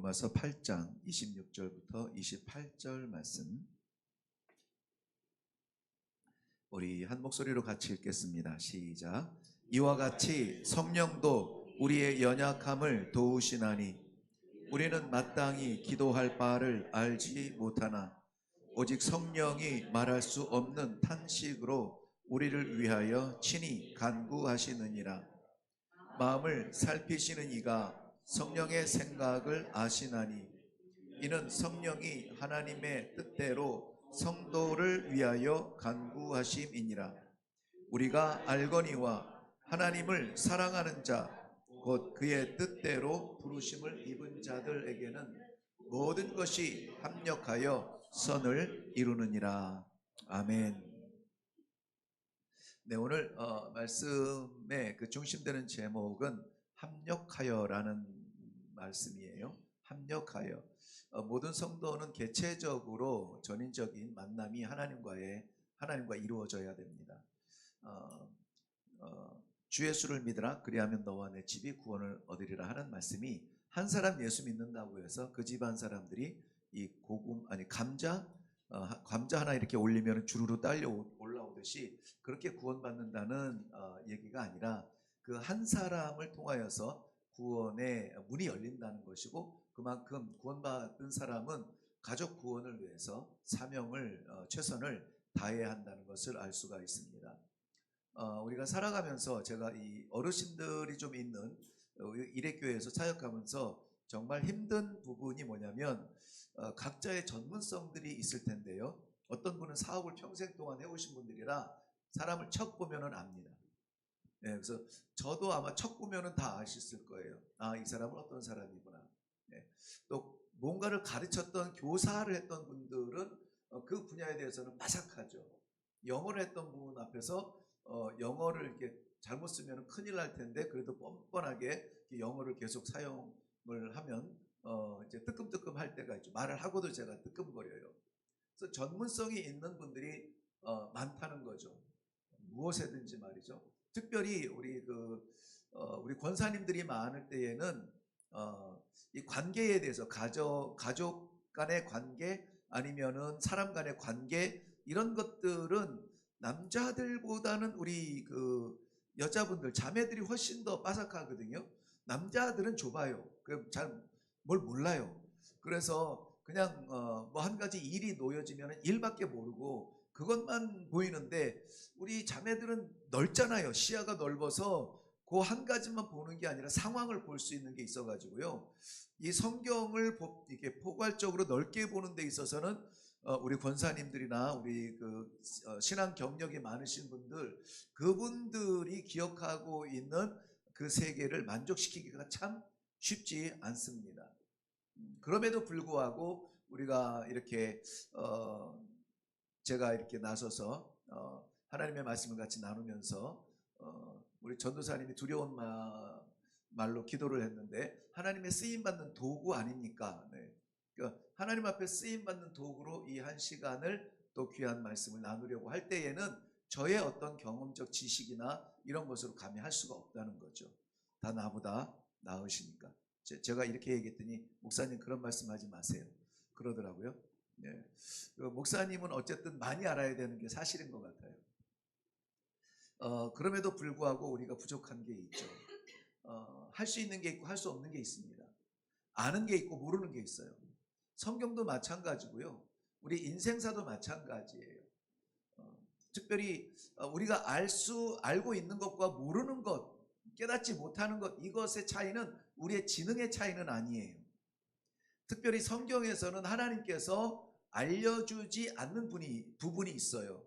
로마서 8장 26절부터 28절 말씀 우리 한 목소리로 같이 읽겠습니다. 시작. 이와 같이 성령도 우리의 연약함을 도우시나니 우리는 마땅히 기도할 바를 알지 못하나 오직 성령이 말할 수 없는 탄식으로 우리를 위하여 친히 간구하시느니라. 마음을 살피시는 이가 성령의 생각을 아시나니 이는 성령이 하나님의 뜻대로 성도를 위하여 간구하심이니라. 우리가 알거니와 하나님을 사랑하는 자 곧 그의 뜻대로 부르심을 입은 자들에게는 모든 것이 합력하여 선을 이루느니라. 아멘. 네, 오늘 말씀의 그 중심되는 제목은 합력하여라는 말씀이에요. 합력하여. 모든 성도는 개체적으로 전인적인 만남이 하나님과 이루어져야 됩니다. 주 예수를 믿으라 그리하면 너와 내 집이 구원을 얻으리라 하는 말씀이 한 사람 예수 믿는다고 해서 그 집안 사람들이 이 감자 하나 이렇게 올리면 주르르 딸려 올라오듯이 그렇게 구원받는다는 얘기가 아니라 그 한 사람을 통하여서 구원의 문이 열린다는 것이고, 그만큼 구원받은 사람은 가족 구원을 위해서 사명을 최선을 다해야 한다는 것을 알 수가 있습니다. 우리가 살아가면서 제가 이 어르신들이 좀 있는 일회교회에서 사역하면서 정말 힘든 부분이 뭐냐면 각자의 전문성들이 있을 텐데요. 어떤 분은 사업을 평생 동안 해오신 분들이라 사람을 척 보면은 압니다. 네, 그래서 저도 아마 척 보면은 다 아셨을 거예요. 아, 이 사람은 어떤 사람이구나. 네. 또 뭔가를 가르쳤던 교사를 했던 분들은 그 분야에 대해서는 빠삭하죠. 영어를 했던 분 앞에서 영어를 이렇게 잘못 쓰면 큰일 날 텐데 그래도 뻔뻔하게 영어를 계속 사용을 하면 이제 뜨끔뜨끔 할 때가 있죠. 말을 하고도 제가 뜨끔거려요. 그래서 전문성이 있는 분들이 많다는 거죠. 무엇에든지 말이죠. 특별히 우리 권사님들이 많을 때에는 이 관계에 대해서 가족 간의 관계 아니면은 사람 간의 관계 이런 것들은 남자들보다는 우리 여자분들 자매들이 훨씬 더 빠삭하거든요. 남자들은 좁아요. 잘 뭘 몰라요. 그래서 그냥 뭐 한 가지 일이 놓여지면 일밖에 모르고 그것만 보이는데 우리 자매들은 넓잖아요. 시야가 넓어서 그 한 가지만 보는 게 아니라 상황을 볼 수 있는 게 있어가지고요. 이 성경을 이렇게 포괄적으로 넓게 보는 데 있어서는 우리 권사님들이나 우리 신앙 경력이 많으신 분들, 그분들이 기억하고 있는 그 세계를 만족시키기가 참 쉽지 않습니다. 그럼에도 불구하고 우리가 이렇게 제가 이렇게 나서서 하나님의 말씀을 같이 나누면서 우리 전도사님이 두려운 말로 기도를 했는데 하나님의 쓰임받는 도구 아닙니까? 네. 그러니까 하나님 앞에 쓰임받는 도구로 이 한 시간을 또 귀한 말씀을 나누려고 할 때에는 저의 어떤 경험적 지식이나 이런 것으로 감히 할 수가 없다는 거죠. 다 나보다 나으시니까. 제가 이렇게 얘기했더니 목사님 그런 말씀하지 마세요 그러더라고요. 네. 목사님은 어쨌든 많이 알아야 되는 게 사실인 것 같아요. 그럼에도 불구하고 우리가 부족한 게 있죠. 할 수 있는 게 있고 할 수 없는 게 있습니다. 아는 게 있고 모르는 게 있어요. 성경도 마찬가지고요. 우리 인생사도 마찬가지예요. 특별히 우리가 알고 있는 것과 모르는 것, 깨닫지 못하는 것, 이것의 차이는 우리의 지능의 차이는 아니에요. 특별히 성경에서는 하나님께서 알려주지 않는 부분이 있어요.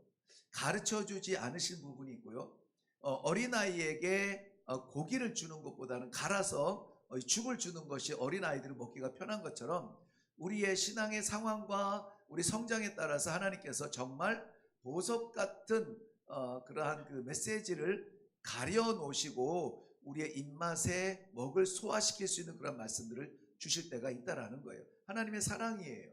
가르쳐주지 않으신 부분이 있고요. 어린아이에게 고기를 주는 것보다는 갈아서 죽을 주는 것이 어린아이들을 먹기가 편한 것처럼 우리의 신앙의 상황과 우리 성장에 따라서 하나님께서 정말 보석 같은 그러한 그 메시지를 가려 놓으시고 우리의 입맛에 먹을 소화시킬 수 있는 그런 말씀들을 주실 때가 있다라는 거예요. 하나님의 사랑이에요.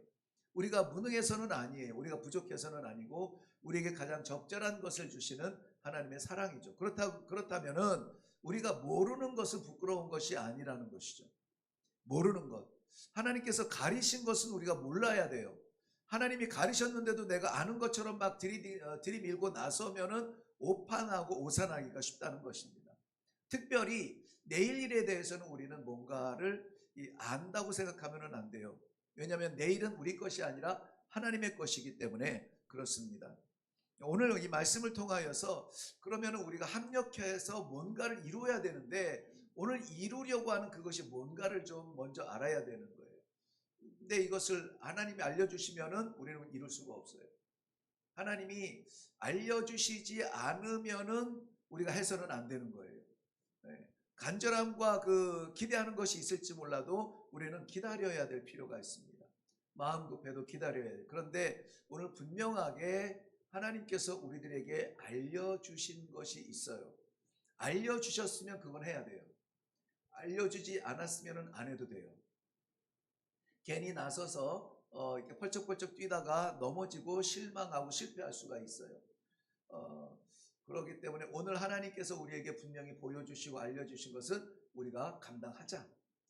우리가 무능해서는 아니에요. 우리가 부족해서는 아니고 우리에게 가장 적절한 것을 주시는 하나님의 사랑이죠. 그렇다면은 우리가 모르는 것은 부끄러운 것이 아니라는 것이죠. 모르는 것. 하나님께서 가리신 것은 우리가 몰라야 돼요. 하나님이 가리셨는데도 내가 아는 것처럼 막 들이밀고 나서면은 오판하고 오산하기가 쉽다는 것입니다. 특별히 내일 일에 대해서는 우리는 뭔가를 안다고 생각하면 안 돼요. 왜냐하면 내일은 우리 것이 아니라 하나님의 것이기 때문에 그렇습니다. 오늘 이 말씀을 통하여서 그러면 우리가 합력해서 뭔가를 이루어야 되는데 오늘 이루려고 하는 그것이 뭔가를 좀 먼저 알아야 되는 거예요. 근데 이것을 하나님이 알려주시면은 우리는 이룰 수가 없어요. 하나님이 알려주시지 않으면은 우리가 해서는 안 되는 거예요. 네. 간절함과 그 기대하는 것이 있을지 몰라도 우리는 기다려야 될 필요가 있습니다. 마음 급해도 기다려야 돼요. 그런데 오늘 분명하게 하나님께서 우리들에게 알려주신 것이 있어요. 알려주셨으면 그건 해야 돼요. 알려주지 않았으면 안 해도 돼요. 괜히 나서서 이렇게 펄쩍펄쩍 뛰다가 넘어지고 실망하고 실패할 수가 있어요. 그렇기 때문에 오늘 하나님께서 우리에게 분명히 보여주시고 알려주신 것은 우리가 감당하자.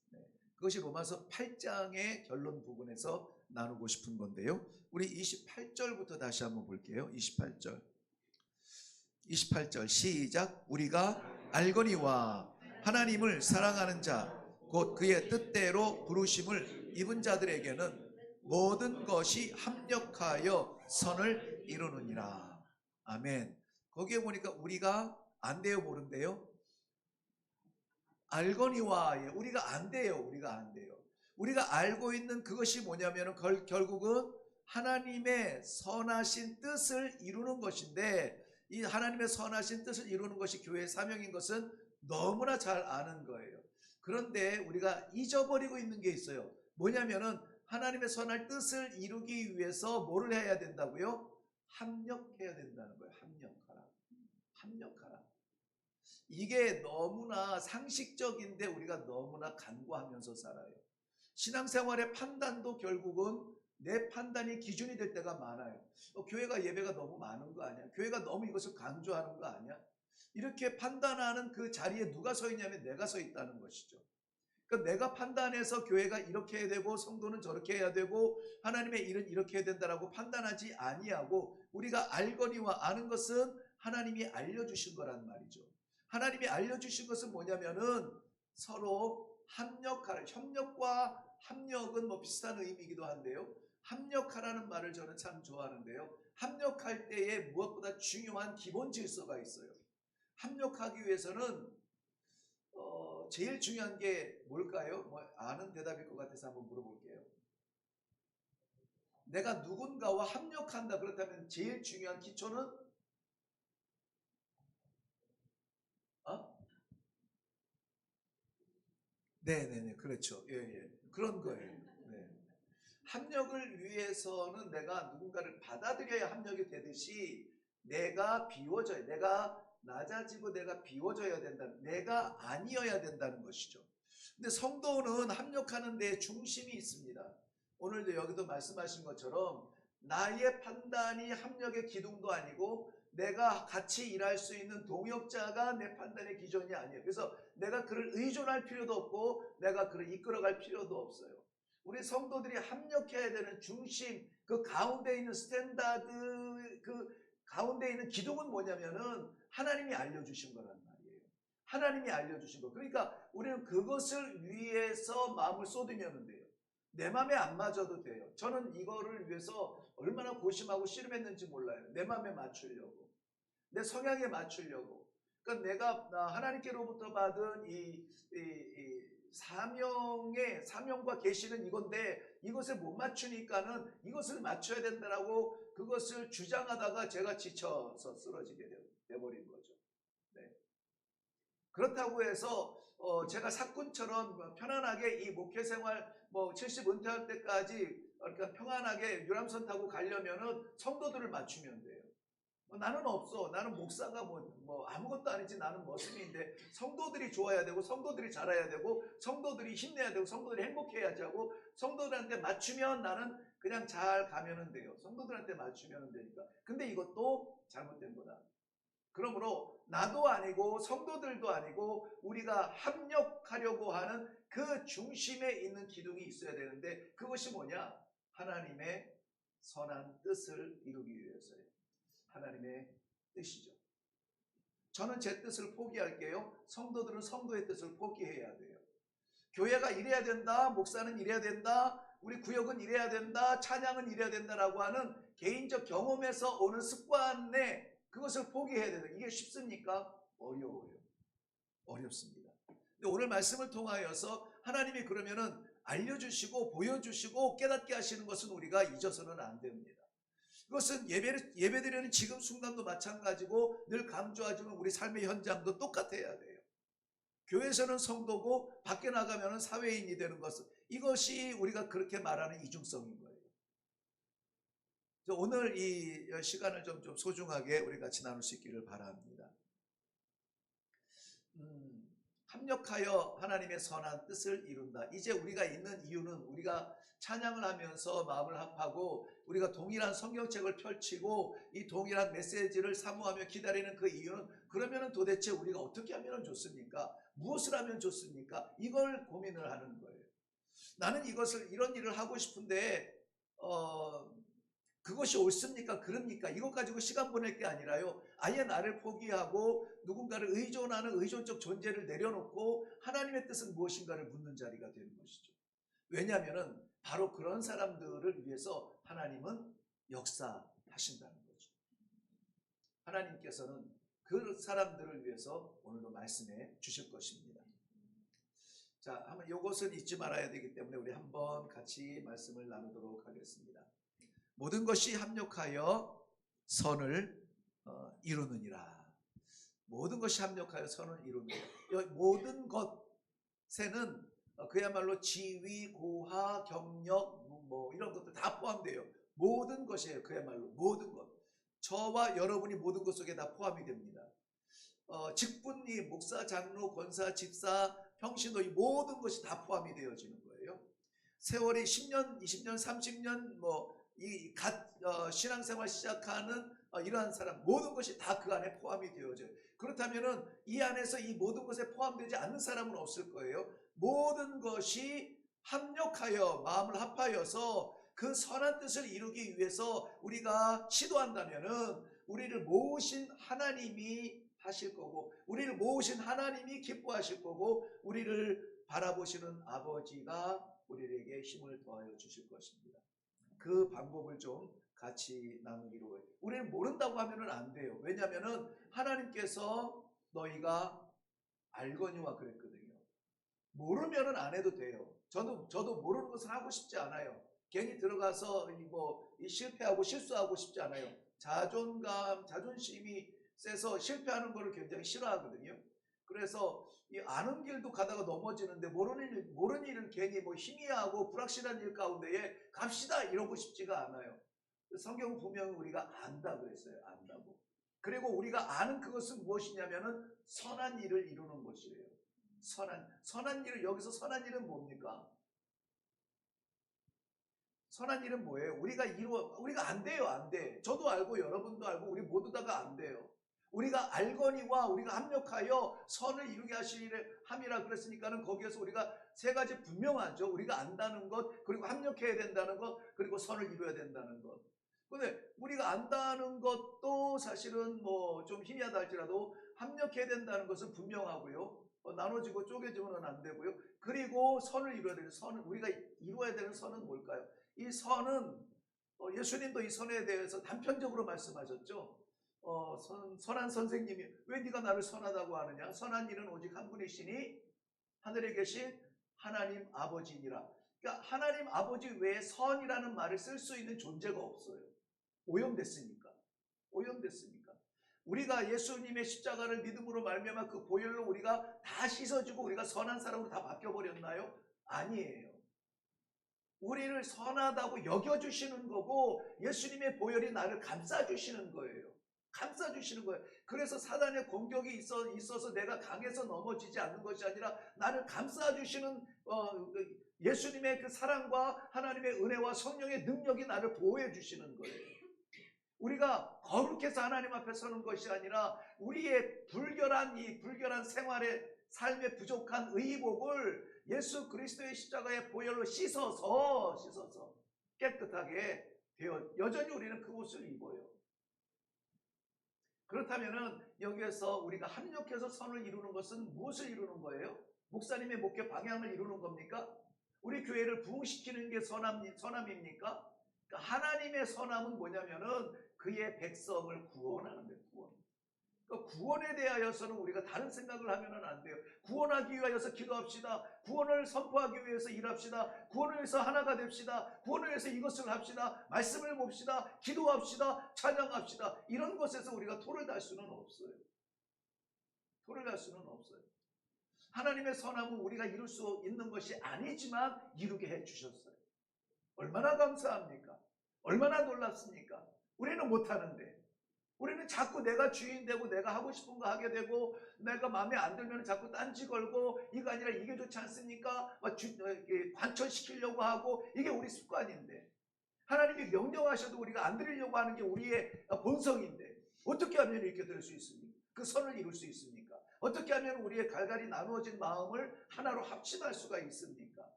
네. 그것이 로마서 8장의 결론 부분에서 나누고 싶은 건데요. 우리 28절부터 다시 한번 볼게요. 28절 시작. 우리가 알거니와 하나님을 사랑하는 자 곧 그의 뜻대로 부르심을 입은 자들에게는 모든 것이 합력하여 선을 이루느니라. 아멘. 거기에 보니까 우리가 안 돼요, 모른대요? 알거니와, 우리가 안 돼요. 우리가 안 돼요. 우리가 알고 있는 그것이 뭐냐면 결국은 하나님의 선하신 뜻을 이루는 것인데, 이 하나님의 선하신 뜻을 이루는 것이 교회의 사명인 것은 너무나 잘 아는 거예요. 그런데 우리가 잊어버리고 있는 게 있어요. 뭐냐면은 하나님의 선할 뜻을 이루기 위해서 뭐를 해야 된다고요? 합력해야 된다는 거예요. 합력하라. 이게 너무나 상식적인데 우리가 너무나 간과하면서 살아요. 신앙생활의 판단도 결국은 내 판단이 기준이 될 때가 많아요. 교회가 예배가 너무 많은 거 아니야? 교회가 너무 이것을 강조하는 거 아니야? 이렇게 판단하는 그 자리에 누가 서 있냐면 내가 서 있다는 것이죠. 그러니까 내가 판단해서 교회가 이렇게 해야 되고 성도는 저렇게 해야 되고 하나님의 일은 이렇게 해야 된다라고 판단하지 아니하고 우리가 알거니와 아는 것은 하나님이 알려주신 거란 말이죠. 하나님이 알려주신 것은 뭐냐면은 서로 합력하라. 협력과 합력은 뭐 비슷한 의미이기도 한데요. 합력하라는 말을 저는 참 좋아하는데요. 합력할 때에 무엇보다 중요한 기본 질서가 있어요. 합력하기 위해서는 제일 중요한 게 뭘까요? 뭐 아는 대답일 것 같아서 한번 물어볼게요. 내가 누군가와 합력한다 그렇다면 제일 중요한 기초는 네네네 그렇죠. 예. 그런 거예요. 네. 합력을 위해서는 내가 누군가를 받아들여야 합력이 되듯이 내가 비워져야 내가 낮아지고 내가 비워져야 된다. 내가 아니어야 된다는 것이죠. 근데 성도는 합력하는 데 중심이 있습니다. 오늘도 여기도 말씀하신 것처럼 나의 판단이 합력의 기둥도 아니고 내가 같이 일할 수 있는 동역자가 내 판단의 기준이 아니에요. 그래서 내가 그를 의존할 필요도 없고 내가 그를 이끌어갈 필요도 없어요. 우리 성도들이 합력해야 되는 중심, 그 가운데 있는 스탠다드, 그 가운데 있는 기둥은 뭐냐면은 하나님이 알려주신 거란 말이에요. 하나님이 알려주신 거. 그러니까 우리는 그것을 위해서 마음을 쏟으면 돼요. 내 마음에 안 맞아도 돼요. 저는 이거를 위해서 얼마나 고심하고 씨름했는지 몰라요. 내 마음에 맞추려고. 내 성향에 맞추려고. 그러니까 내가 하나님께로부터 받은 이 사명과 계시는 이건데 이것을 못 맞추니까는 이것을 맞춰야 된다라고 그것을 주장하다가 제가 지쳐서 쓰러지게 돼버린 거죠. 네. 그렇다고 해서 제가 사꾼처럼 편안하게 이 목회 생활 70 은퇴할 때까지 그러니까 평안하게 유람선 타고 가려면은 성도들을 맞추면 돼요. 나는 없어. 나는 목사가 뭐 아무것도 아니지. 나는 머슴인데 성도들이 좋아야 되고 성도들이 잘해야 되고 성도들이 힘내야 되고 성도들이 행복해야지 하고 성도들한테 맞추면 나는 그냥 잘 가면은 돼요. 성도들한테 맞추면 되니까. 근데 이것도 잘못된 거다. 그러므로 나도 아니고 성도들도 아니고 우리가 합력하려고 하는 그 중심에 있는 기둥이 있어야 되는데, 그것이 뭐냐? 하나님의 선한 뜻을 이루기 위해서예요. 하나님의 뜻이죠. 저는 제 뜻을 포기할게요. 성도들은 성도의 뜻을 포기해야 돼요. 교회가 이래야 된다, 목사는 이래야 된다, 우리 구역은 이래야 된다, 찬양은 이래야 된다라고 하는 개인적 경험에서 오는 습관에 그것을 포기해야 돼요. 이게 쉽습니까? 어려워요. 어렵습니다. 근데 오늘 말씀을 통하여서 하나님이 그러면은 알려주시고 보여주시고 깨닫게 하시는 것은 우리가 잊어서는 안 됩니다. 그것은 예배드리는 지금 순간도 마찬가지고 늘 강조하지만 우리 삶의 현장도 똑같아야 돼요. 교회에서는 성도고 밖에 나가면 사회인이 되는 것은, 이것이 우리가 그렇게 말하는 이중성인 거예요. 오늘 이 시간을 좀 소중하게 우리 같이 나눌 수 있기를 바랍니다. 합력하여 하나님의 선한 뜻을 이룬다. 이제 우리가 있는 이유는, 우리가 찬양을 하면서 마음을 합하고 우리가 동일한 성경책을 펼치고 이 동일한 메시지를 사모하며 기다리는 그 이유는, 그러면 도대체 우리가 어떻게 하면 좋습니까? 무엇을 하면 좋습니까? 이걸 고민을 하는 거예요. 나는 이런 일을 하고 싶은데 그것이 옳습니까? 그럽니까? 이것 가지고 시간 보낼 게 아니라요, 아예 나를 포기하고 누군가를 의존하는 의존적 존재를 내려놓고 하나님의 뜻은 무엇인가를 묻는 자리가 되는 것이죠. 왜냐하면 바로 그런 사람들을 위해서 하나님은 역사하신다는 거죠. 하나님께서는 그 사람들을 위해서 오늘도 말씀해 주실 것입니다. 자, 한번 이것은 잊지 말아야 되기 때문에 우리 한번 같이 말씀을 나누도록 하겠습니다. 모든 것이 합력하여 선을 이루느니라. 모든 것이 합력하여 선을 이루느니라. 모든 것에는 그야말로 지위, 고하, 경력 뭐 이런 것들 다 포함돼요. 모든 것이에요. 그야말로 모든 것. 저와 여러분이 모든 것 속에 다 포함이 됩니다. 직분이 목사, 장로, 권사, 집사, 평신도, 이 모든 것이 다 포함이 되어지는 거예요. 세월이 10년, 20년, 30년 신앙생활 시작하는 이러한 사람, 모든 것이 다 그 안에 포함이 되어져요. 그렇다면은 이 안에서 이 모든 것에 포함되지 않는 사람은 없을 거예요. 모든 것이 합력하여 마음을 합하여서 그 선한 뜻을 이루기 위해서 우리가 시도한다면은 우리를 모으신 하나님이 하실 거고, 우리를 모으신 하나님이 기뻐하실 거고, 우리를 바라보시는 아버지가 우리에게 힘을 더하여 주실 것입니다. 그 방법을 좀 같이 나누기로 해요. 우리는 모른다고 하면 안 돼요. 왜냐하면 하나님께서 너희가 알거니와 그랬거든요. 모르면 안 해도 돼요. 저도 모르는 것을 하고 싶지 않아요. 괜히 들어가서 실패하고 실수하고 싶지 않아요. 자존심이 세서 실패하는 것을 굉장히 싫어하거든요. 그래서 이 아는 길도 가다가 넘어지는데 모르는 일을 괜히 희미하고 불확실한 일 가운데에 갑시다 이러고 싶지가 않아요. 성경 분명히 우리가 안다 그랬어요. 안다고. 그리고 우리가 아는 그것은 무엇이냐면은 선한 일을 이루는 것이에요. 선한 일을, 여기서 선한 일은 뭡니까? 선한 일은 뭐예요? 우리가 안 돼요. 안 돼. 저도 알고 여러분도 알고 우리 모두 다가 안 돼요. 우리가 알거니와 우리가 합력하여 선을 이루게 함이라 그랬으니까는 거기에서 우리가 세 가지 분명하죠. 우리가 안다는 것, 그리고 합력해야 된다는 것, 그리고 선을 이루어야 된다는 것. 근데 우리가 안다는 것도 사실은 좀 희미하다 할지라도 합력해야 된다는 것은 분명하고요. 나눠지고 쪼개지면 안 되고요. 그리고 선을 이루어야 되는 우리가 이루어야 되는 선은 뭘까요? 이 선은 예수님도 이 선에 대해서 단편적으로 말씀하셨죠. 선한 선생님이 왜 네가 나를 선하다고 하느냐? 선한 일은 오직 한 분이시니 하늘에 계신 하나님 아버지니라. 그러니까 하나님 아버지 외에 선이라는 말을 쓸 수 있는 존재가 없어요. 오염됐으니까. 우리가 예수님의 십자가를 믿음으로 말미암아 그 보혈로 우리가 다 씻어지고 우리가 선한 사람으로 다 바뀌어버렸나요? 아니에요. 우리를 선하다고 여겨주시는 거고, 예수님의 보혈이 나를 감싸주시는 거예요. 그래서 사단의 공격이 있어서 내가 강해서 넘어지지 않는 것이 아니라 나를 감싸주시는 예수님의 그 사랑과 하나님의 은혜와 성령의 능력이 나를 보호해 주시는 거예요. 우리가 거룩해서 하나님 앞에 서는 것이 아니라 우리의 불결한 생활의 삶의 부족한 의복을 예수 그리스도의 십자가의 보혈로 씻어서 깨끗하게 되어 여전히 우리는 그 옷을 입어요. 그렇다면은 여기에서 우리가 합력해서 선을 이루는 것은 무엇을 이루는 거예요? 목사님의 목회 방향을 이루는 겁니까? 우리 교회를 부흥시키는 게 선함입니까? 그러니까 하나님의 선함은 뭐냐면은 그의 백성을 구원하는 거예요. 그러니까 구원에 대하여서는 우리가 다른 생각을 하면은 안 돼요. 구원하기 위하여서 기도합시다. 구원을 선포하기 위해서 일합시다. 구원을 위해서 하나가 됩시다. 구원을 위해서 이것을 합시다. 말씀을 봅시다. 기도합시다. 찬양합시다. 이런 것에서 우리가 토를 달 수는 없어요. 토를 달 수는 없어요. 하나님의 선함은 우리가 이룰 수 있는 것이 아니지만 이루게 해주셨어요. 얼마나 감사합니까? 얼마나 놀랍습니까? 우리는 못하는데, 우리는 자꾸 내가 주인 되고 내가 하고 싶은 거 하게 되고, 내가 마음에 안 들면 자꾸 딴지 걸고, 이거 아니라 이게 좋지 않습니까? 관철시키려고 하고, 이게 우리 습관인데, 하나님이 명령하셔도 우리가 안 들으려고 하는 게 우리의 본성인데, 어떻게 하면 이렇게 될 수 있습니까? 그 선을 이룰 수 있습니까? 어떻게 하면 우리의 갈갈이 나누어진 마음을 하나로 합심할 수가 있습니까?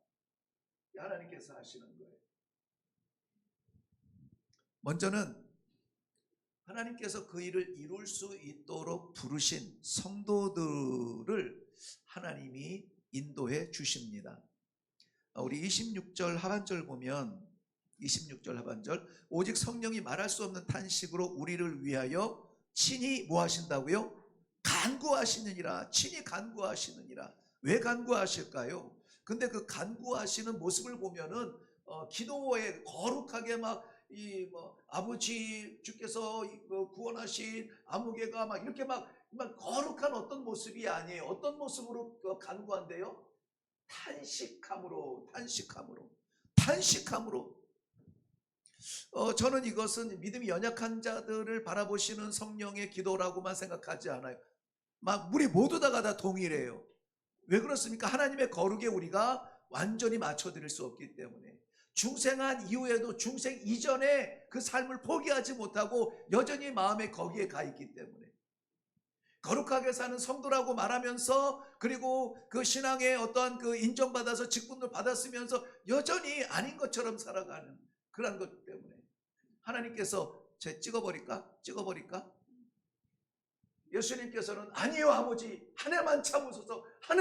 하나님께서 하시는 거예요. 먼저는 하나님께서 그 일을 이룰 수 있도록 부르신 성도들을 하나님이 인도해 주십니다. 우리 26절 하반절 보면 26절 하반절, 오직 성령이 말할 수 없는 탄식으로 우리를 위하여 친히 뭐 하신다고요? 간구하시느니라. 친히 간구하시느니라. 왜 간구하실까요? 근데 그 간구하시는 모습을 보면은 기도에 거룩하게 아버지 주께서 구원하신 아무개가 이렇게 거룩한 어떤 모습이 아니에요. 어떤 모습으로 간구한대요? 탄식함으로. 저는 이것은 믿음이 연약한 자들을 바라보시는 성령의 기도라고만 생각하지 않아요. 우리 모두 다 동일해요. 왜 그렇습니까? 하나님의 거룩에 우리가 완전히 맞춰드릴 수 없기 때문에, 중생한 이후에도 중생 이전에 그 삶을 포기하지 못하고 여전히 마음에 거기에 가 있기 때문에, 거룩하게 사는 성도라고 말하면서, 그리고 그 신앙의 어떠한 그 인정받아서 직분을 받았으면서 여전히 아닌 것처럼 살아가는 그런 것 때문에 하나님께서 쟤 찍어버릴까? 예수님께서는 아니요 아버지, 한 해만 참으소서. 한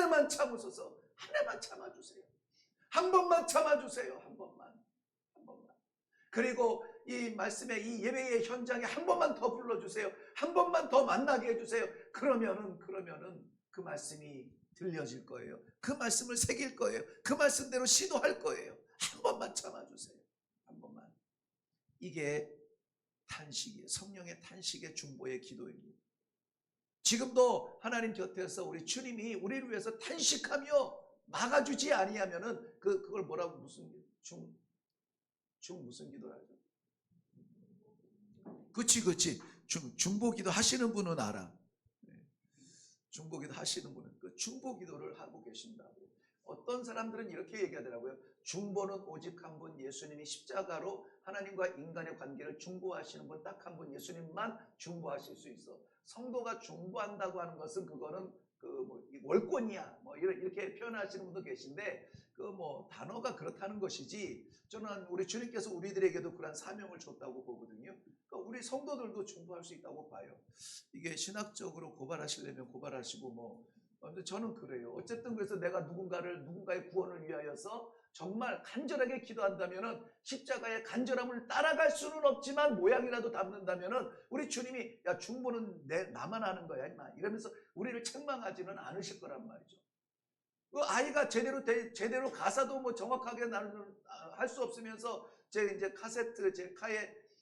번만 참아주세요. 한 번만. 그리고 이 말씀의 이 예배의 현장에 한 번만 더 불러주세요. 한 번만 더 만나게 해주세요. 그러면은 그 말씀이 들려질 거예요. 그 말씀을 새길 거예요. 그 말씀대로 시도할 거예요. 한 번만 참아주세요. 한 번만. 이게 탄식이에요. 성령의 탄식의 중보의 기도입니다. 지금도 하나님 곁에서 우리 주님이 우리를 위해서 탄식하며 막아주지 아니하면은 그걸 뭐라고 무슨 기도를 하죠? 그치. 중보기도 하시는 분은 알아. 중보기도 하시는 분은 그 중보기도를 하고 계신다고. 어떤 사람들은 이렇게 얘기하더라고요. 중보는 오직 한 분, 예수님이 십자가로 하나님과 인간의 관계를 중보하시는 분, 딱 한 분, 예수님만 중보하실 수 있어. 성도가 중보한다고 하는 것은 그거는 월권이야, 이렇게 표현하시는 분도 계신데, 단어가 그렇다는 것이지, 저는 우리 주님께서 우리들에게도 그런 사명을 줬다고 보거든요. 그러니까 우리 성도들도 중보할 수 있다고 봐요. 이게 신학적으로 고발하시려면 고발하시고 근데 저는 그래요. 어쨌든 그래서 내가 누군가의 구원을 위하여서 정말 간절하게 기도한다면은, 십자가의 간절함을 따라갈 수는 없지만 모양이라도 담는다면은, 우리 주님이 야, 중보는 나만 하는 거야 임마, 이러면서 우리를 책망하지는 않으실 거란 말이죠. 그 아이가 제대로 가사도 정확하게 할 수 없으면서, 제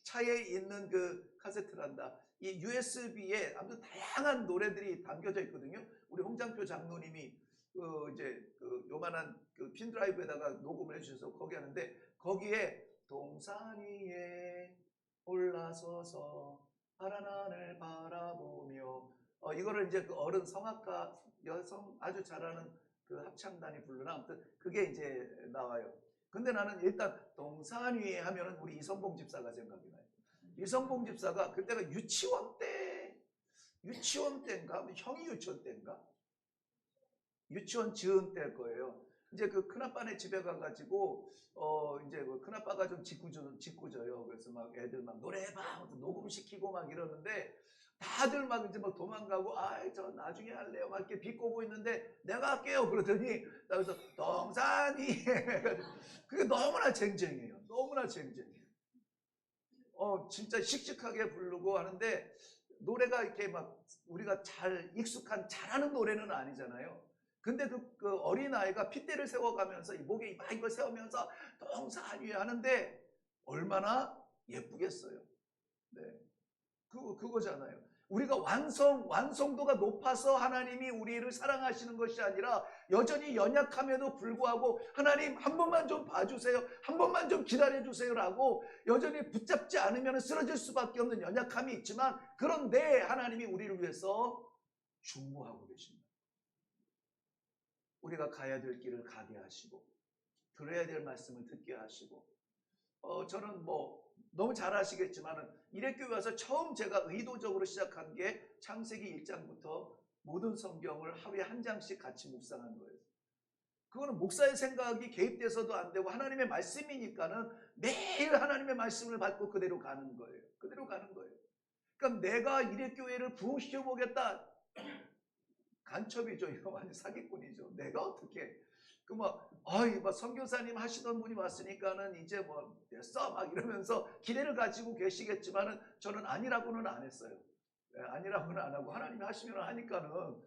차에 있는 그 카세트란다, 이 USB에 아무튼 다양한 노래들이 담겨져 있거든요. 우리 홍장표 장로님이 요만한 핀드라이브에다가 녹음을 해주셔서 거기 하는데, 거기에 동산 위에 올라서서 파란 하늘 바라보며, 이거를 이제 그 어른 성악가 여성 아주 잘하는 그 합창단이 부르나, 아무튼 그게 이제 나와요. 근데 나는 일단 동산 위에 하면은 우리 이성봉 집사가 생각이 나요. 이성봉 집사가 그때가 유치원 때인가 형이 유치원 때인가 유치원 지은 때일 거예요. 이제 그 큰아빠네 집에 가가지고 이제 그 큰아빠가 좀 짓궂어요. 그래서 막 애들 막 노래해봐 녹음시키고 막 이러는데 다들 막 이제 막 도망가고 저 나중에 할래요 막 이렇게 비꼬고 있는데 내가 할게요 그러더니 그래서 동산이 해가지고 그게 너무나 쟁쟁해요. 너무나 쟁쟁해요. 진짜 씩씩하게 부르고 하는데 노래가 이렇게 막 우리가 잘하는 노래는 아니잖아요. 근데 그 어린아이가 핏대를 세워가면서 이 목에 막 이걸 세우면서 동산 위에 하는데 얼마나 예쁘겠어요. 네. 그거잖아요. 우리가 완성도가 높아서 하나님이 우리를 사랑하시는 것이 아니라 여전히 연약함에도 불구하고 하나님 한 번만 좀 봐주세요. 한 번만 좀 기다려주세요라고 여전히 붙잡지 않으면 쓰러질 수밖에 없는 연약함이 있지만 그런데 하나님이 우리를 위해서 중보하고 계십니다. 우리가 가야 될 길을 가게 하시고 들어야 될 말씀을 듣게 하시고 저는 너무 잘 아시겠지만 이래교회 와서 처음 제가 의도적으로 시작한 게 창세기 1장부터 모든 성경을 하루에 한 장씩 같이 묵상한 거예요. 그거는 목사의 생각이 개입돼서도 안 되고 하나님의 말씀이니까는 매일 하나님의 말씀을 받고 그대로 가는 거예요. 그대로 가는 거예요. 그러니까 내가 이래교회를 부흥시켜보겠다. 간첩이죠. 이거 완전 사기꾼이죠. 내가 어떻게 막 선교사님 하시던 분이 왔으니까는 이제 됐어 막 이러면서 기대를 가지고 계시겠지만은 저는 아니라고는 안 했어요. 아니라고는 안 하고 하나님이 하시면 하니까는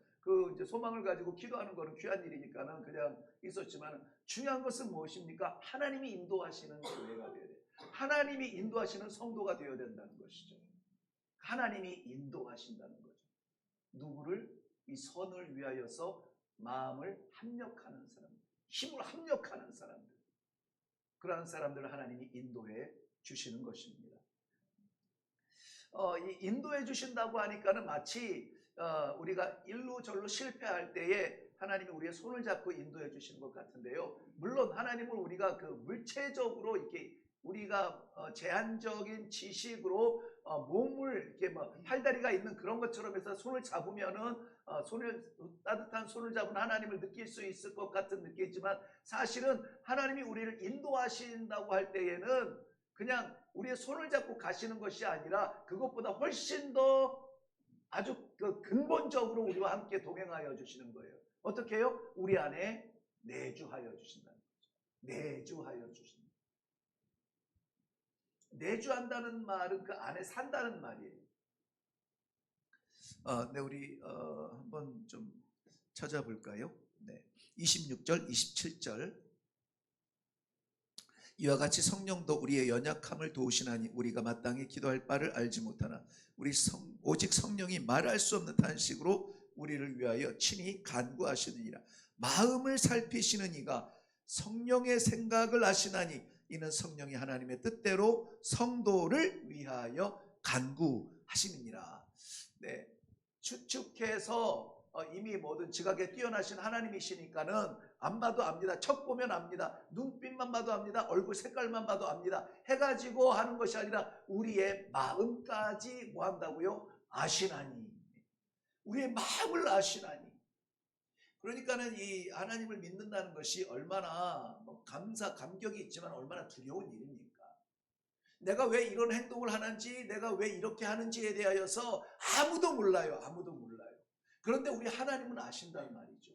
이제 소망을 가지고 기도하는 거는 귀한 일이니까는 그냥 있었지만 중요한 것은 무엇입니까? 하나님이 인도하시는 교회가 되어야 돼요. 하나님이 인도하시는 성도가 되어야 된다는 것이죠. 하나님이 인도하신다는 거죠. 누구를? 이 선을 위하여서 마음을 합력하는 사람, 힘을 합력하는 사람들, 그러한 사람들을 하나님이 인도해 주시는 것입니다. 이 인도해 주신다고 하니까는 마치 우리가 일로 절로 실패할 때에 하나님이 우리의 손을 잡고 인도해 주시는 것 같은데요. 물론 하나님을 우리가 물체적으로 이렇게 우리가 제한적인 지식으로 몸을 이렇게 팔다리가 있는 그런 것처럼 해서 손을 잡으면은 따뜻한 손을 잡은 하나님을 느낄 수 있을 것 같은 느끼지만 사실은 하나님이 우리를 인도하신다고 할 때에는 그냥 우리의 손을 잡고 가시는 것이 아니라 그것보다 훨씬 더 아주 근본적으로 우리와 함께 동행하여 주시는 거예요. 어떻게 해요? 우리 안에 내주하여 주신다는 거죠. 내주하여 주신다. 내주한다는 말은 그 안에 산다는 말이에요. 네, 우리 한번 좀 찾아볼까요? 네, 26절, 27절. 이와 같이 성령도 우리의 연약함을 도우시나니 우리가 마땅히 기도할 바를 알지 못하나 오직 성령이 말할 수 없는 탄식으로 우리를 위하여 친히 간구하시느니라. 마음을 살피시는 이가 성령의 생각을 아시나니 이는 성령이 하나님의 뜻대로 성도를 위하여 간구하시느니라. 네, 추측해서 이미 모든 지각에 뛰어나신 하나님이시니까는 안 봐도 압니다. 척 보면 압니다. 눈빛만 봐도 압니다. 얼굴 색깔만 봐도 압니다. 해가지고 하는 것이 아니라 우리의 마음까지 뭐 한다고요? 아시나니. 우리의 마음을 아시나니. 그러니까는 이 하나님을 믿는다는 것이 얼마나 감격이 있지만 얼마나 두려운 일입니까? 내가 왜 이런 행동을 하는지, 내가 왜 이렇게 하는지에 대하여서 아무도 몰라요. 아무도 몰라요. 그런데 우리 하나님은 아신다는 말이죠.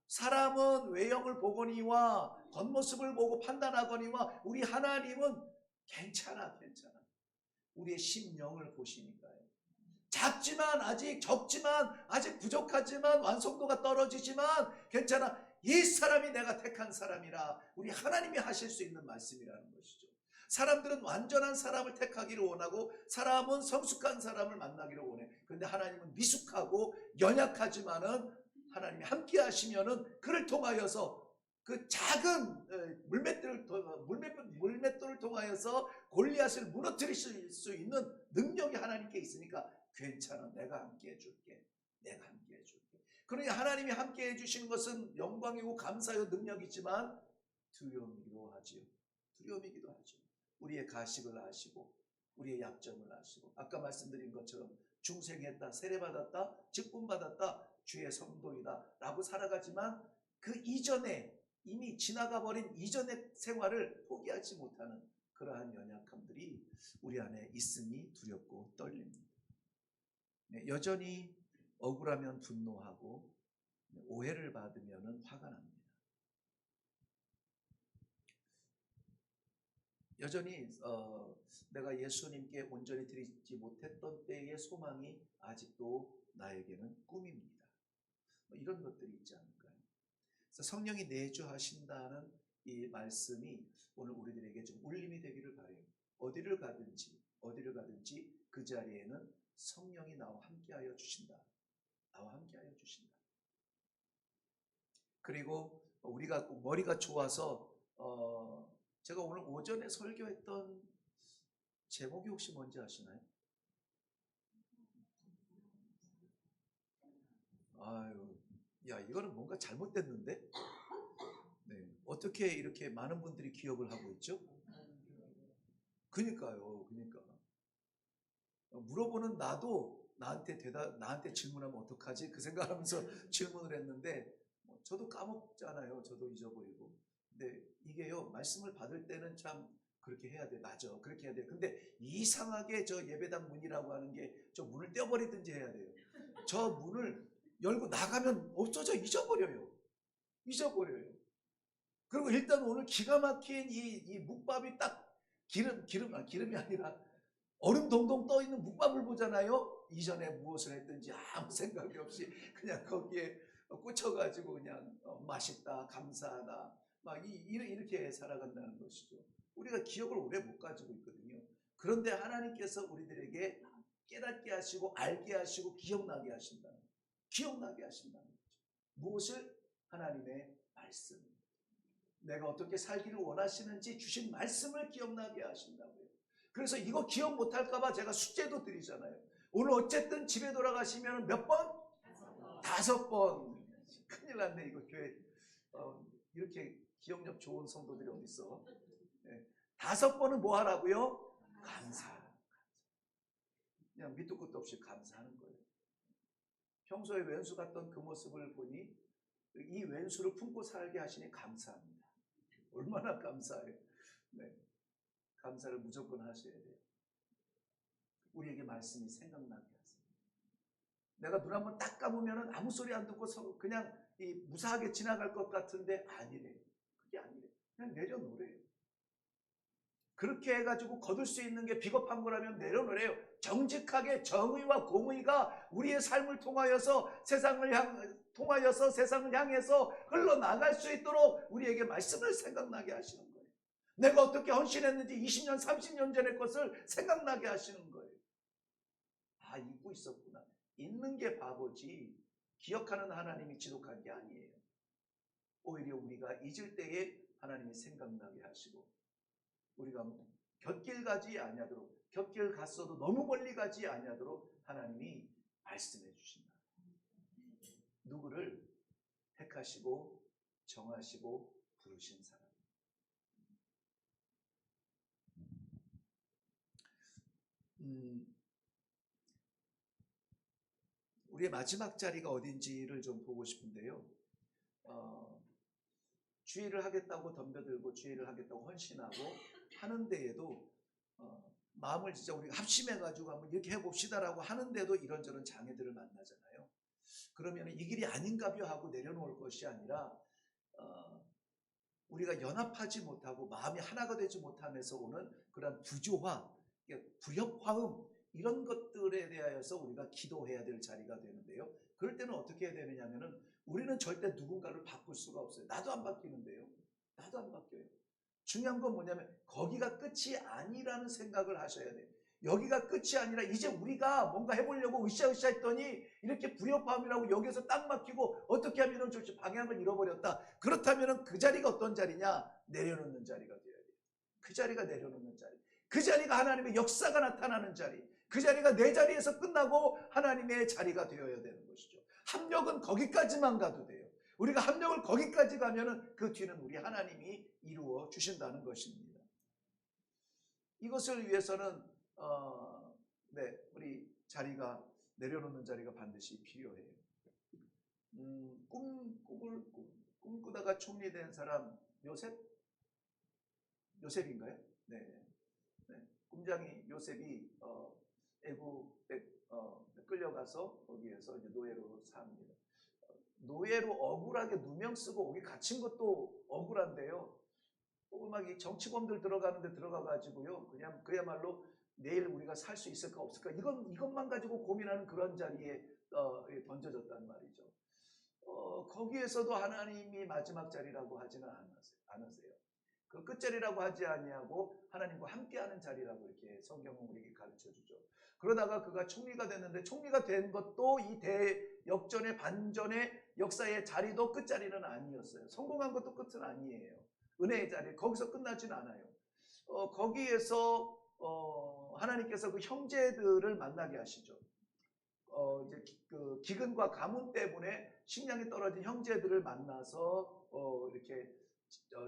사람은 외형을 보거니와 겉모습을 보고 판단하거니와 우리 하나님은 괜찮아. 우리의 심령을 보시니까요. 작지만 적지만 아직 부족하지만 완성도가 떨어지지만 괜찮아. 이 사람이 내가 택한 사람이라. 우리 하나님이 하실 수 있는 말씀이라는 것이죠. 사람들은 완전한 사람을 택하기를 원하고 사람은 성숙한 사람을 만나기를 원해. 그런데 하나님은 미숙하고 연약하지만은 하나님이 함께 하시면은 그를 통하여서 그 작은 물맷돌을 통하여서 골리앗을 무너뜨릴 수 있는 능력이 하나님께 있으니까 괜찮아. 내가 함께 해줄게. 그러니 하나님이 함께 해주시는 것은 영광이고 감사요 능력이지만 두려움이기도 하지요. 우리의 가식을 아시고 우리의 약점을 아시고, 아까 말씀드린 것처럼 중생했다, 세례받았다, 직분받았다, 주의 성도이다 라고 살아가지만 그 이전에 이미 지나가 버린 이전의 생활을 포기하지 못하는 그러한 연약함들이 우리 안에 있으니 두렵고 떨립니다. 여전히 억울하면 분노하고 오해를 받으면 화가 납니다. 여전히 내가 예수님께 온전히 드리지 못했던 때의 소망이 아직도 나에게는 꿈입니다. 이런 것들이 있지 않을까요? 그래서 성령이 내주하신다는 이 말씀이 오늘 우리들에게 좀 울림이 되기를 바라요. 어디를 가든지 그 자리에는 성령이 나와 함께하여 주신다. 나와 함께하여 주신다. 그리고 우리가 머리가 좋아서 제가 오늘 오전에 설교했던 제목이 혹시 뭔지 아시나요? 아유, 야, 이거는 뭔가 잘못됐는데? 네, 어떻게 이렇게 많은 분들이 기억을 하고 있죠? 그러니까 물어보는 나도 나한테 질문하면 어떡하지? 그 생각하면서 질문을 했는데 저도 까먹잖아요. 저도 잊어버리고. 근데 이게요, 말씀을 받을 때는 참 그렇게 해야 돼. 맞아. 그렇게 해야 돼. 근데 이상하게 저 예배당 문이라고 하는 게 저 문을 떼어버리든지 해야 돼요. 저 문을 열고 나가면 없어져. 잊어버려요. 그리고 일단 오늘 기가 막힌 이 묵밥이 딱 기름이 아니라 얼음 동동 떠 있는 묵밥을 보잖아요. 이전에 무엇을 했든지 아무 생각이 없이 그냥 거기에 꽂혀가지고 그냥 맛있다, 감사하다, 막 이렇게 살아간다는 것이죠. 우리가 기억을 오래 못 가지고 있거든요. 그런데 하나님께서 우리들에게 깨닫게 하시고 알게 하시고 기억나게 하신다는 거죠. 무엇을? 하나님의 말씀. 내가 어떻게 살기를 원하시는지 주신 말씀을 기억나게 하신다고요. 그래서 이거 기억 못할까봐 제가 숙제도 드리잖아요. 오늘 어쨌든 집에 돌아가시면 몇 번? 5번. 큰일 났네 이거 교회. 이렇게 기억력 좋은 성도들이 어디 있어? 네. 5번은 뭐 하라고요? 감사. 그냥 밑도 끝도 없이 감사하는 거예요. 평소에 왼수 같던 그 모습을 보니 이 왼수를 품고 살게 하시니 감사합니다. 얼마나 감사해요. 네. 감사를 무조건 하셔야 돼요. 우리에게 말씀이 생각나게 하세요. 내가 눈 한번 딱 감으면 아무 소리 안 듣고 그냥 무사하게 지나갈 것 같은데 아니래. 그게 아니래. 그냥 내려놓으래요. 그렇게 해가지고 거둘 수 있는 게 비겁한 거라면 내려놓으래요. 정직하게 정의와 공의가 우리의 삶을 통하여서 세상을 향해서 흘러나갈 수 있도록 우리에게 말씀을 생각나게 하시는 거예요. 내가 어떻게 헌신했는지 20년, 30년 전의 것을 생각나게 하시는 거예요. 아, 잊고 있었구나. 잊는 게 바보지 기억하는 하나님이 지독한 게 아니에요. 오히려 우리가 잊을 때에 하나님이 생각나게 하시고 우리가 곁길 가지 아니하도록, 곁길 갔어도 너무 멀리 가지 아니하도록 하나님이 말씀해 주신다. 누구를? 택하시고 정하시고 부르신 사람. 우리의 마지막 자리가 어딘지를 좀 보고 싶은데요. 주의를 하겠다고 덤벼들고 주의를 하겠다고 헌신하고 하는 데에도 마음을 진짜 우리가 합심해가지고 한번 이렇게 해봅시다라고 하는데도 이런저런 장애들을 만나잖아요. 그러면 이 길이 아닌가벼 하고 내려놓을 것이 아니라 우리가 연합하지 못하고 마음이 하나가 되지 못하면서 오는 그런 부조화, 불협화음 이런 것들에 대하여서 우리가 기도해야 될 자리가 되는데요. 그럴 때는 어떻게 해야 되느냐면은 우리는 절대 누군가를 바꿀 수가 없어요. 나도 안 바뀌는데요. 나도 안 바뀌어요. 중요한 건 뭐냐면 거기가 끝이 아니라는 생각을 하셔야 돼요. 여기가 끝이 아니라 이제 우리가 뭔가 해보려고 으쌰으쌰 했더니 이렇게 불협화음이라고 여기서 딱 막히고 어떻게 하면 저 방향을 잃어버렸다. 그렇다면 그 자리가 어떤 자리냐? 내려놓는 자리가 되어야 돼요. 그 자리가 내려놓는 자리. 그 자리가 하나님의 역사가 나타나는 자리. 그 자리가 내 자리에서 끝나고 하나님의 자리가 되어야 되는 것이죠. 합력은 거기까지만 가도 돼요. 우리가 합력을 거기까지 가면은 그 뒤는 우리 하나님이 이루어 주신다는 것입니다. 이것을 위해서는 네, 우리 자리가 내려놓는 자리가 반드시 필요해요. 꿈을 꿈꾸다가 총리 된 사람 요셉인가요? 네, 네. 꿈장이 요셉이 애굽에 끌려가서 거기에서 이제 노예로 삽니다. 노예로 억울하게 누명 쓰고 거기 갇힌 것도 억울한데요. 막 이 정치범들 들어가는데 들어가가지고요, 그냥 그야말로 내일 우리가 살 수 있을까 없을까 이것만 가지고 고민하는 그런 자리에 던져졌단 말이죠. 거기에서도 하나님이 마지막 자리라고 하지는 않으세요. 그 끝자리라고 하지 아니하고 하나님과 함께하는 자리라고 이렇게 성경은 우리에게 가르쳐주죠. 그러다가 그가 총리가 됐는데, 총리가 된 것도 이 대역전의 반전의 역사의 자리도 끝자리는 아니었어요. 성공한 것도 끝은 아니에요. 은혜의 자리, 거기서 끝나지는 않아요. 거기에서 하나님께서 그 형제들을 만나게 하시죠. 이제 그 기근과 가뭄 때문에 식량이 떨어진 형제들을 만나서 이렇게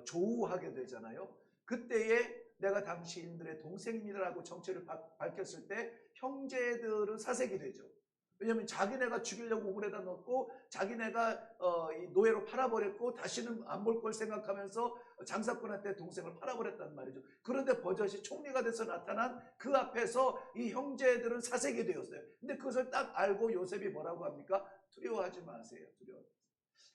조우하게 되잖아요. 그때에 내가 당신들의 동생입니다라고 정체를 밝혔을 때 형제들은 사색이 되죠. 왜냐하면 자기네가 죽이려고 우물에다 넣고 자기네가 이 노예로 팔아버렸고 다시는 안 볼 걸 생각하면서 장사꾼한테 동생을 팔아버렸단 말이죠. 그런데 버젓이 총리가 돼서 나타난 그 앞에서 이 형제들은 사색이 되었어요. 근데 그것을 딱 알고 요셉이 뭐라고 합니까? 두려워하지 마세요.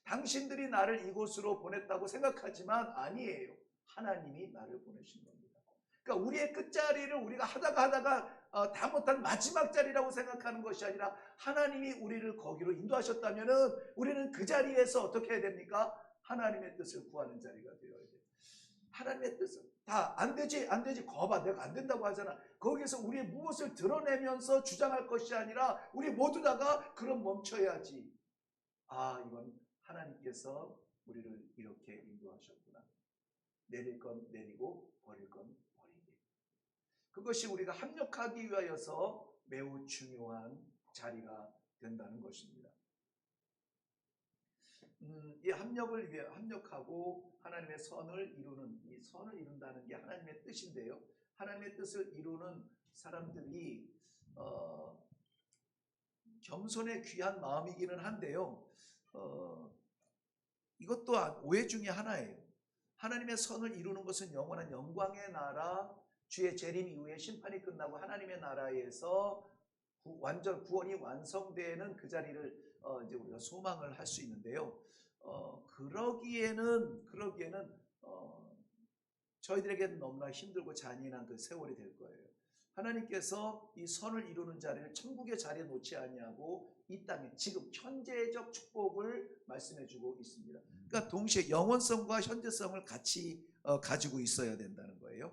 당신들이 나를 이곳으로 보냈다고 생각하지만 아니에요. 하나님이 나를 보내신 겁니다. 그러니까 우리의 끝자리를 우리가 하다가 다 못한 마지막 자리라고 생각하는 것이 아니라 하나님이 우리를 거기로 인도하셨다면은 우리는 그 자리에서 어떻게 해야 됩니까? 하나님의 뜻을 구하는 자리가 되어야 돼요. 하나님의 뜻은 다 안 되지 거봐 내가 안 된다고 하잖아. 거기에서 우리의 무엇을 드러내면서 주장할 것이 아니라 우리 모두 다가 그럼 멈춰야지. 이건 하나님께서 우리를 이렇게 인도하셨구나. 내릴 건 내리고 버릴 건 버리게. 그것이 우리가 합력하기 위하여서 매우 중요한 자리가 된다는 것입니다. 이 합력을 위해 합력하고 하나님의 선을 이루는, 이 선을 이룬다는 게 하나님의 뜻인데요. 하나님의 뜻을 이루는 사람들이 겸손의 귀한 마음이기는 한데요. 이것 또한 오해 중에 하나예요. 하나님의 선을 이루는 것은 영원한 영광의 나라, 주의 재림 이후에 심판이 끝나고 하나님의 나라에서 완전 구원이 완성되는 그 자리를 이제 우리가 소망을 할 수 있는데요. 그러기에는 저희들에게는 너무나 힘들고 잔인한 그 세월이 될 거예요. 하나님께서 이 선을 이루는 자리를 천국의 자리에 놓지 아니하고 이 땅에 지금 현재적 축복을 말씀해주고 있습니다. 그러니까 동시에 영원성과 현재성을 같이 가지고 있어야 된다는 거예요.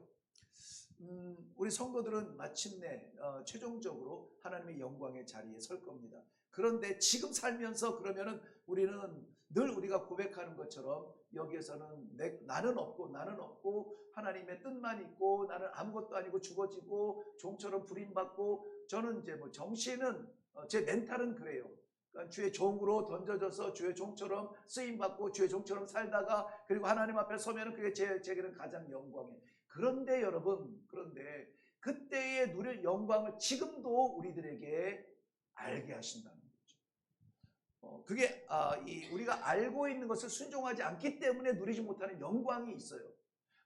우리 성도들은 마침내 최종적으로 하나님의 영광의 자리에 설 겁니다. 그런데 지금 살면서 그러면은 우리는 늘 우리가 고백하는 것처럼 여기에서는 나는 없고 하나님의 뜻만 있고 나는 아무것도 아니고 죽어지고 종처럼 부림받고, 저는 이제 뭐 정신은 제 멘탈은 그래요. 그러니까 주의 종으로 던져져서 주의 종처럼 쓰임받고 주의 종처럼 살다가 그리고 하나님 앞에 서면은 그게 제게는 가장 영광이에요. 그런데 여러분, 그때에 누릴 영광을 지금도 우리들에게 알게 하신다는 거죠. 그게 우리가 알고 있는 것을 순종하지 않기 때문에 누리지 못하는 영광이 있어요.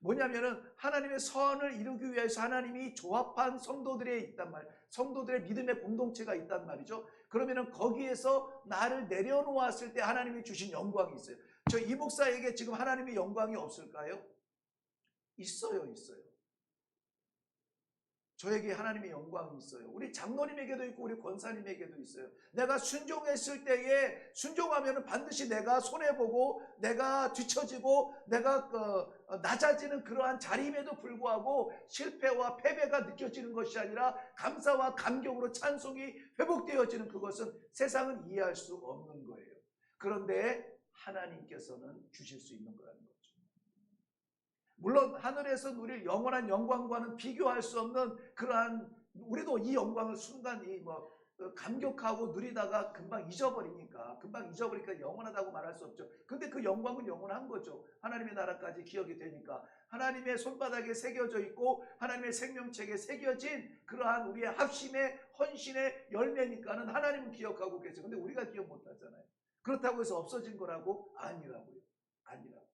뭐냐면은 하나님의 선을 이루기 위해서 하나님이 조합한 성도들이 있단 말이에요. 성도들의 믿음의 공동체가 있단 말이죠. 그러면은 거기에서 나를 내려놓았을 때 하나님이 주신 영광이 있어요. 저 이 목사에게 지금 하나님의 영광이 없을까요? 있어요. 저에게 하나님의 영광이 있어요. 우리 장로님에게도 있고 우리 권사님에게도 있어요. 내가 순종했을 때에, 순종하면 반드시 내가 손해보고 내가 뒤처지고 내가 낮아지는 그러한 자리임에도 불구하고 실패와 패배가 느껴지는 것이 아니라 감사와 감격으로 찬송이 회복되어지는, 그것은 세상은 이해할 수 없는 거예요. 그런데 하나님께서는 주실 수 있는 거라는 거죠. 물론 하늘에서 누릴 영원한 영광과는 비교할 수 없는 그러한, 우리도 이 영광을 순간 감격하고 누리다가 금방 잊어버리니까 영원하다고 말할 수 없죠. 근데 그 영광은 영원한 거죠. 하나님의 나라까지 기억이 되니까 하나님의 손바닥에 새겨져 있고 하나님의 생명책에 새겨진 그러한 우리의 합심의 헌신의 열매니까는 하나님은 기억하고 계세요. 근데 우리가 기억 못하잖아요. 그렇다고 해서 없어진 거라고? 아니라고요. 아니라고.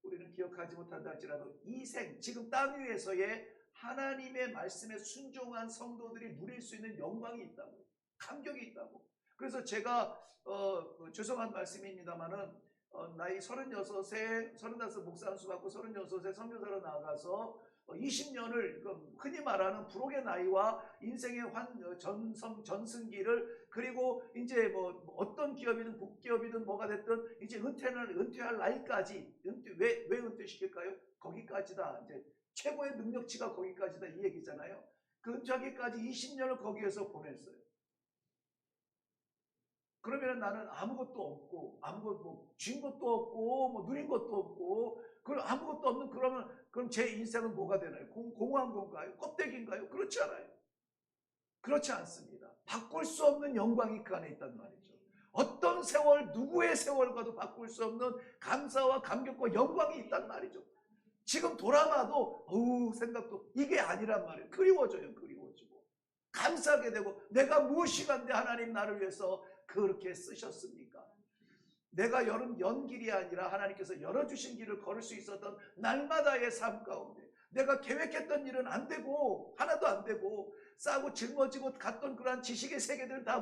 우리는 기억하지 못한다 할지라도 이 지금 땅 위에서의 하나님의 말씀에 순종한 성도들이 누릴 수 있는 영광이 있다고, 감격이 있다고. 그래서 제가 죄송한 말씀입니다만은 나이 36에 35 목사 안수 받고 36에 선교사로 나가서 20년을 흔히 말하는 불혹의 나이와 인생의 전승기를, 그리고 이제 뭐 어떤 기업이든 국기업이든 뭐가 됐든 이제 은퇴할 나이까지, 왜 은퇴시킬까요? 거기까지다. 이제 최고의 능력치가 거기까지다 이 얘기잖아요. 그 은퇴하기까지 20년을 거기에서 보냈어요. 그러면 나는 아무것도 없고, 뭐 쥔 것도 없고, 뭐 누린 것도 없고, 그럼 아무것도 없는, 그럼 제 인생은 뭐가 되나요? 공허한 건가요? 껍데기인가요? 그렇지 않아요. 그렇지 않습니다. 바꿀 수 없는 영광이 그 안에 있단 말이죠. 어떤 세월, 누구의 세월과도 바꿀 수 없는 감사와 감격과 영광이 있단 말이죠. 지금 돌아봐도 생각도 이게 아니란 말이에요. 그리워져요. 그리워지고 감사하게 되고, 내가 무엇이간데 하나님 나를 위해서 그렇게 쓰셨습니까? 내가 연 길이 아니라 하나님께서 열어주신 길을 걸을 수 있었던 날마다의 삶 가운데 내가 계획했던 일은 안 되고, 하나도 안 되고, 싸고 짊어지고 갔던 그러한 지식의 세계들 다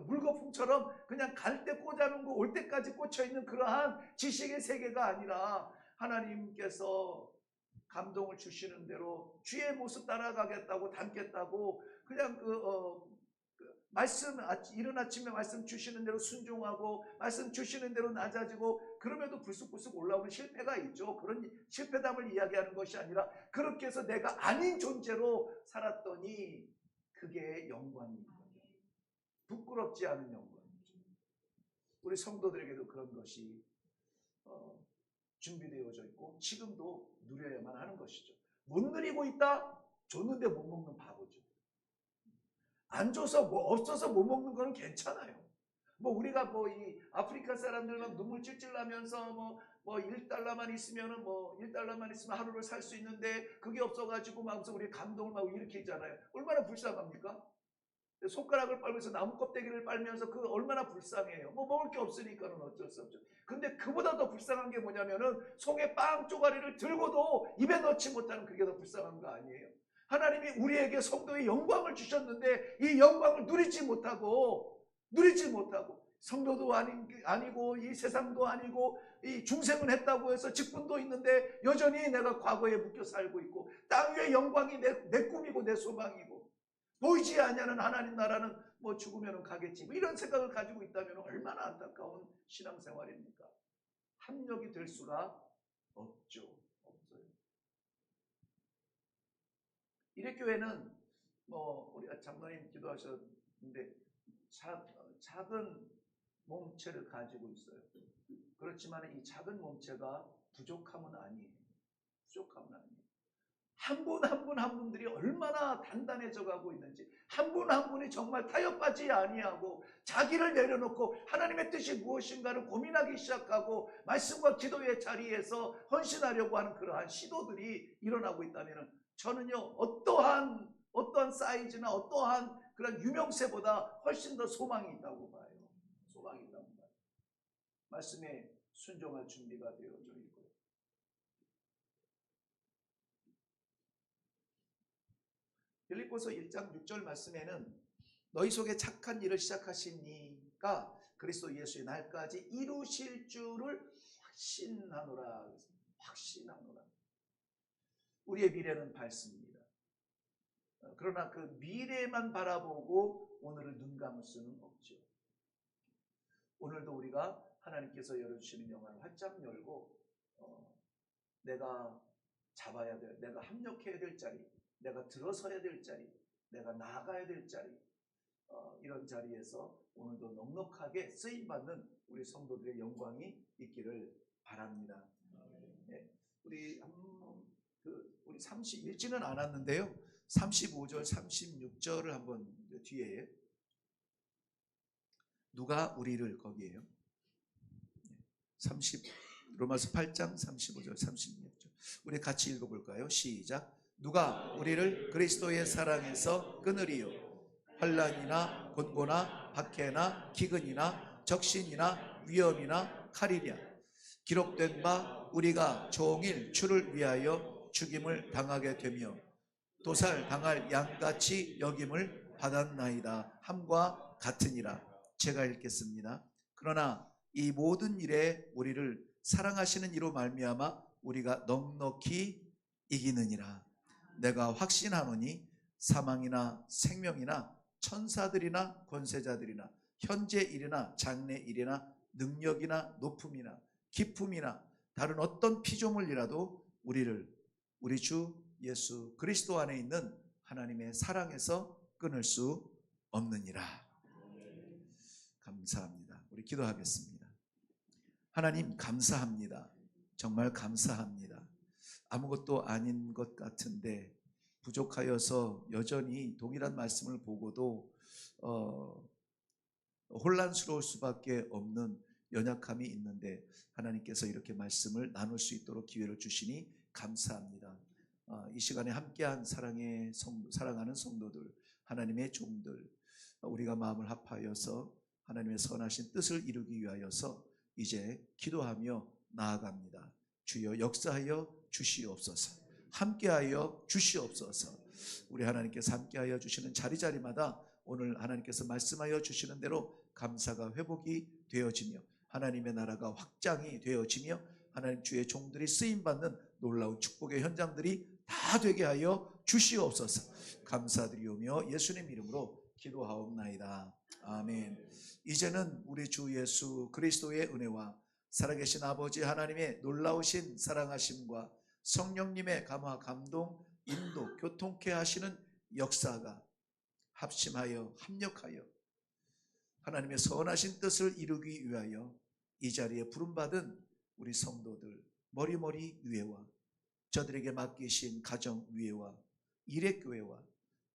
물거품처럼 그냥 갈 때 꽂아놓은 거 올 때까지 꽂혀있는 그러한 지식의 세계가 아니라 하나님께서 감동을 주시는 대로 주의 모습 따라가겠다고, 닮겠다고, 그냥 말씀, 이른 아침에 말씀 주시는 대로 순종하고 말씀 주시는 대로 낮아지고, 그럼에도 불쑥불쑥 올라오는 실패가 있죠. 그런 실패담을 이야기하는 것이 아니라 그렇게 해서 내가 아닌 존재로 살았더니 그게 영광입니다. 부끄럽지 않은 영광이죠. 우리 성도들에게도 그런 것이 준비되어져 있고 지금도 누려야만 하는 것이죠. 못 누리고 있다? 줬는데 못 먹는 바보죠. 안 줘서 없어서 못 먹는 거는 괜찮아요. 우리가 이 아프리카 사람들 막 눈물 찔찔 나면서 뭐 $1만 있으면은 $1만 있으면 하루를 살 수 있는데 그게 없어가지고 막 우리 감동을 막 일으키잖아요. 얼마나 불쌍합니까? 손가락을 빨면서 나무 껍데기를 빨면서 그 얼마나 불쌍해요. 먹을 게 없으니까는 어쩔 수 없죠. 근데 그보다 더 불쌍한 게 뭐냐면은 속에 빵 쪼가리를 들고도 입에 넣지 못하는, 그게 더 불쌍한 거 아니에요? 하나님이 우리에게 성도의 영광을 주셨는데 이 영광을 누리지 못하고 성도도 아니고 이 세상도 아니고 이 중생은 했다고 해서 직분도 있는데 여전히 내가 과거에 묶여 살고 있고, 땅 위의 영광이 내 꿈이고 내 소망이고, 보이지 아니하는 하나님 나라는 죽으면 가겠지, 이런 생각을 가지고 있다면 얼마나 안타까운 신앙생활입니까? 합력이 될 수가 없죠. 없어요. 이래교회는 우리 장로님 기도하셨는데 작은 몸체를 가지고 있어요. 그렇지만 이 작은 몸체가 부족함은 아니에요. 한 분 분들이 얼마나 단단해져 가고 있는지, 한 분 분이 정말 타협하지 아니하고 자기를 내려놓고 하나님의 뜻이 무엇인가를 고민하기 시작하고 말씀과 기도의 자리에서 헌신하려고 하는 그러한 시도들이 일어나고 있다면, 저는요 어떠한 사이즈나 어떠한 그런 유명세보다 훨씬 더 소망이 있다고 봐요. 소망이 있다고 봐요. 말씀에 순종할 준비가 되어져 있고요. 빌립보서 1장 6절 말씀에는 너희 속에 착한 일을 시작하신 이가 그리스도 예수의 날까지 이루실 줄을 확신하노라. 우리의 미래는 밝습니다. 그러나 그 미래만 바라보고 오늘을 눈 감을 수는 없죠. 오늘도 우리가 하나님께서 열어주시는 영화를 활짝 열고 내가 잡아야 될, 내가 합력해야 될 자리, 내가 들어서야 될 자리, 내가 나아가야 될 자리, 이런 자리에서 오늘도 넉넉하게 쓰임받는 우리 성도들의 영광이 있기를 바랍니다. 네. 우리 30 읽지는 않았는데요. 35절, 36절을 한번 뒤에 누가 우리를 거기에요. 30 로마서 8장 35절 36절 우리 같이 읽어볼까요? 시작. 누가 우리를 그리스도의 사랑에서 끊으리요? 환난이나 곤고나 박해나 기근이나 적신이나 위험이나 칼이랴. 기록된 바 우리가 종일 주를 위하여 죽임을 당하게 되며 도살 당할 양같이 여김을 받았나이다 함과 같으니라. 제가 읽겠습니다. 그러나 이 모든 일에 우리를 사랑하시는 이로 말미암아 우리가 넉넉히 이기느니라. 내가 확신하노니 사망이나 생명이나 천사들이나 권세자들이나 현재 일이나 장래 일이나 능력이나 높음이나 기품이나 다른 어떤 피조물이라도 우리를 우리 주 예수 그리스도 안에 있는 하나님의 사랑에서 끊을 수 없느니라. 감사합니다. 우리 기도하겠습니다. 하나님 감사합니다. 정말 감사합니다. 아무것도 아닌 것 같은데 부족하여서 여전히 동일한 말씀을 보고도 혼란스러울 수밖에 없는 연약함이 있는데 하나님께서 이렇게 말씀을 나눌 수 있도록 기회를 주시니 감사합니다. 이 시간에 함께한 사랑하는 성도들, 하나님의 종들, 우리가 마음을 합하여서 하나님의 선하신 뜻을 이루기 위하여서 이제 기도하며 나아갑니다. 주여 역사하여 주시옵소서. 함께하여 주시옵소서. 우리 하나님께서 함께하여 주시는 자리자리마다 오늘 하나님께서 말씀하여 주시는 대로 감사가 회복이 되어지며 하나님의 나라가 확장이 되어지며 하나님 주의 종들이 쓰임받는 놀라운 축복의 현장들이 다 되게 하여 주시옵소서. 감사드리오며 예수님 이름으로 기도하옵나이다. 아멘. 이제는 우리 주 예수 그리스도의 은혜와 살아계신 아버지 하나님의 놀라우신 사랑하심과 성령님의 감화 감동 인도 교통케 하시는 역사가 합심하여 합력하여 하나님의 선하신 뜻을 이루기 위하여 이 자리에 부름받은 우리 성도들 머리머리 위에와 저들에게 맡기신 가정 위에와 일회교회와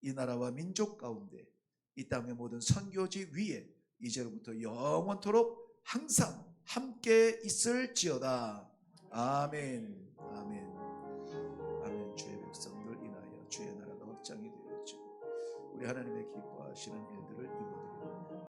이 나라와 민족 가운데 이 땅의 모든 선교지 위에 이제로부터 영원토록 항상 함께 있을지어다. 아멘. 아멘. 아멘. 주의 백성들 인하여 주의 나라가 확장이 되어지고 우리 하나님의 기뻐하시는 일들을 이루어드리옵소서.